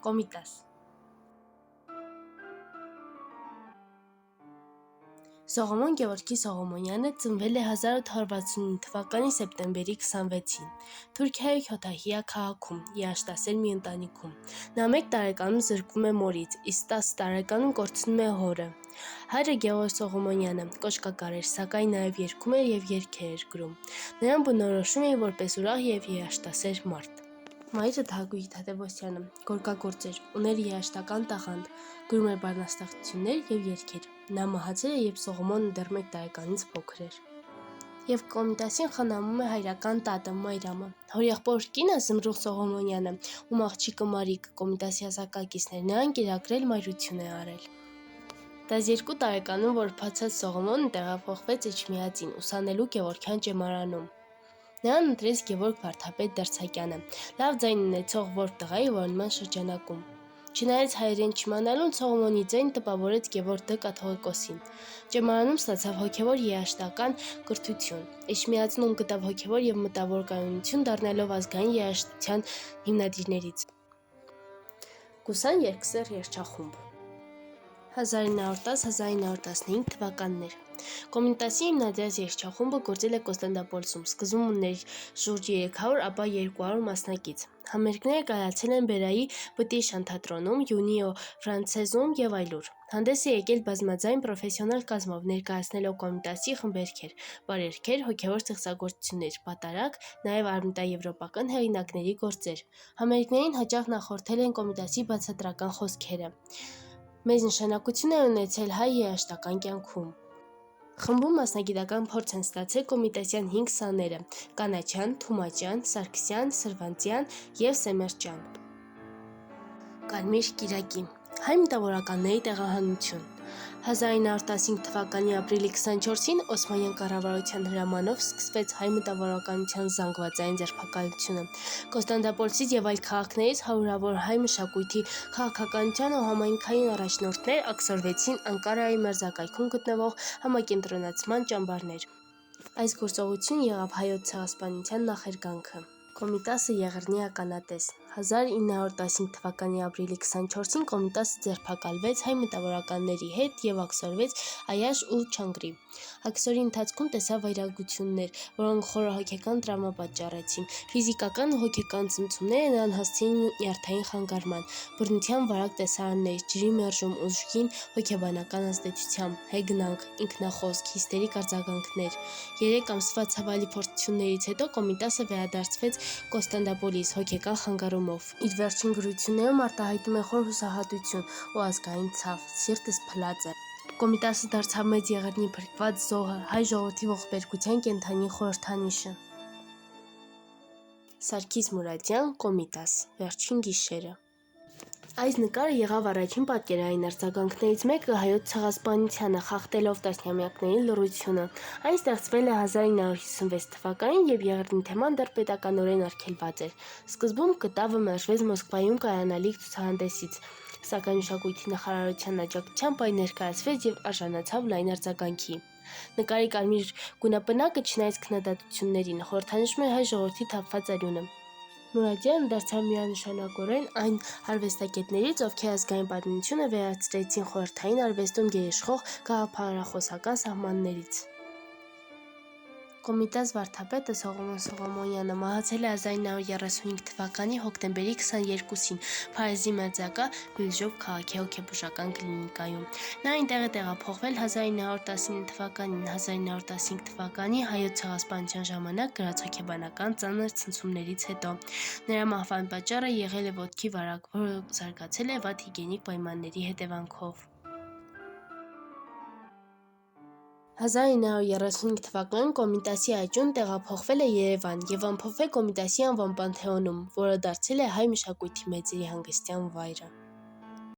Կոմիտաս։ Սողոմոն Գևորգի Սողոմոնյանը ծնվել է 1865 թվականի սեպտեմբերի 26-ին Թուրքիայի Քյոթահիա քաղաքում երաժշտասեր մի ընտանիքում։ Նա 1 տարեկանում զրկվում է մորից, իսկ 10 տարեկանում կորցնում է հորը։ Հայրը Գևորգ Սողոմոնյանը կոշկակար էր, սակայն նաև երգում էր և երգեր էր գրում։ Նրան բնորոշում էին որպես ուրախ և երաժշտասեր մարդ։ Մայրը Թագուհի Թադևոսյանը գորգագործ էր, ուներ երաժշտական տաղանդ, գրում էր բանաստեղծություններ և երգեր։ Նա մահացել է, երբ Սողոմոնը դեռ 1 տարեկանից փոքր էր։ Եվ Կոմիտասին խնամում է հայրական տատը Մայրամը։ Հորեղբոր կինը Զմրուխ Սողոմոնյանը, ում աղջիկը Մարիկ Կոմիտասի հասակակիցն էր, նրան կերակրել մայրություն է արել։ 12 տարեկանում որ բացած Սողոմոնը տեղափոխվեց Էջմիածին ուսանելու Գևորգյան ճեմարանում։ Նրան ընտրեց Գևորգ վարդապետ Դերձակյանը, լավ ձայն ունեցող որբ տղայի որոնման շրջանակում։ Չնայած հայերեն չիմանալուն Սողոմոնի ձայնը տպավորեց Գևորգ Դ. Կաթողիկոսին։ Ճեմարանում ստացավ հոգևոր երաժշտական կրթություն։ Էջմիածնում գտավ հոգևոր և մտավոր կայունություն, դառնալով ազգային երաժշտության հիմնադիրներից։ Կուսան երգսեռ երգչախումբ 1910-1915 թվականներ Կոմիտասի հիմնադրած երգչախումբը գործել է Կոստանդնուպոլսում, սկզբում ուներ շուրջ 300, ապա 200 մասնակից։ Համերգները կայացել են Բերայի Բտիշան թատրոնում, Յունիո Ֆրանցեզում և այլուր։ Հանդես է եկել բազմաձայն պրոֆեսիոնալ կազմով, ներկայացնելով Կոմիտասի խմբերգեր, բարերգեր, հոգևոր ստեղծագործություններ, պատարագ, նաև արևմտաեվրոպական հեղինակների գործեր։ Համերգներին հաճախ նախորդել են Կոմիտասի բացատրական խոսքերը։ Մեծ նշանակություն է ունեցել հայ երաժշտական կյանքում։ Խմբում մասնագիտական փորձ են ստացել կոմիտասյան 5 սաները՝ կանաչյան, թումաճյան, սարգսյան, սրվանցյան և սեմերճյան։ Կարմիր կիրակի հայ մտավորականների տեղահանություն 1915 թվականի ապրիլի 24-ին Օսմանյան կառավարության հրամանով սկսվեց հայ մտավորականության զանգվածային ձերբակալությունը։ Կոստանդնուպոլսից և այլ քաղաքներից հարյուրավոր հայ մշակույթի, քաղաքականության ու համայնքային առաջնորդներ աքսորվեցին Անկարայի մերձակայքում գտնվող համակենտրոնացման ճամբարներ։ Այս գործողությունն եղավ հայոց ցեղասպանության նախերգանքը։ Կոմիտասը Եղեռնի ականատես 1915 թվականի ապրիլի 24-ին Կոմիտասը ձերբակալվեց հայ մտավորականների հետ և աքսորվեց Այաշ ու Չանգրի։ Աքսորի ընթացքում տեսավ վայրագություններ, որոնք խորը հոգեկան տրավմա պատճառեցին։ Ֆիզիկական ու հոգեկան ցնցումները նրան հասցրին նյարդային խանգարման, բռնության վարակ տեսարաններ, ջրի մերժում, ուժգին հոգեբանական ազդեցությամբ, հեգնանք, ինքնախոսք, հիստերիկ արձագանքներ։ 3 ամսվա ցավալի փորձություններից հետո Կոմիտասը վերադարձվեց Կոստանդնուպոլիս հոգեկան խանգարումով։ Իր վերջին գրություններում արտահայտում է խոր հուսահատություն ու ազգային ցավ՝ «Սիրտս փլած է»։ Կոմիտասը դարձավ Մեծ Եղեռնի փրկված զոհը, հայ ժողովրդի ողբերգության կենդանի խորհրդանիշը։ Սարգիս Մուրադյան Կոմիտաս Վերջին գիշերը Այս նկարը եղավ առաջին պատկերային արձագանքներից մեկը հայոց ցեղասպանությանը, խախտելով տասնամյակների լռությունը։ Այն ստեղծվել է 1956 թվականին, երբ Եղեռնի թեման դեռ պետականորեն արգելված էր։ Սկզբում կտավը մերժվեց Մոսկվայում կայանալիք ցուցահանդեսից, սակայն մշակույթի նախարարության աջակցությամբ այն ներկայացվեց և արժանացավ լայն արձագանքի։ Նկարի կարմիր գունապնակը, չնայած քննադատություններին, խորհրդանշում է հայ ժողովրդի թափված արյունը։ Մուրադյանը դարձավ միանշանակորեն այն արվեստագետներից, ովքեր ազգային պատմությունը վերացրեցին խորհրդային արվեստում գերիշխող գաղափարախոսական սահմաններից։ Կոմիտաս վարդապետը Սողոմոն Սողոմոնյանը մահացել է 1935 թվականի հոկտեմբերի 22-ին Փարիզի մերձակա Բյուժով քաղաքի հոգեբուժական կլինիկայում։ Նա այնտեղ է տեղափոխվել 1919 թվականին։ 1915 թվականի հայոց ցեղասպանության ժամանակ կրած հոգեբանական ծանր ցնցումներից հետո։ Նրա մահվան պատճառը եղել է ոտքի վարակ, որը զարգացել է վատ հիգիենիկ պայմանների հետևանքով։ 1935 թվականին Կոմիտասի աճյուն տեղափոխվել է Երևան և ամփոփվել Կոմիտասի անվան Պանթեոնում, որը դարձել է հայ մշակույթի մեծերի հանգստյան վայրը։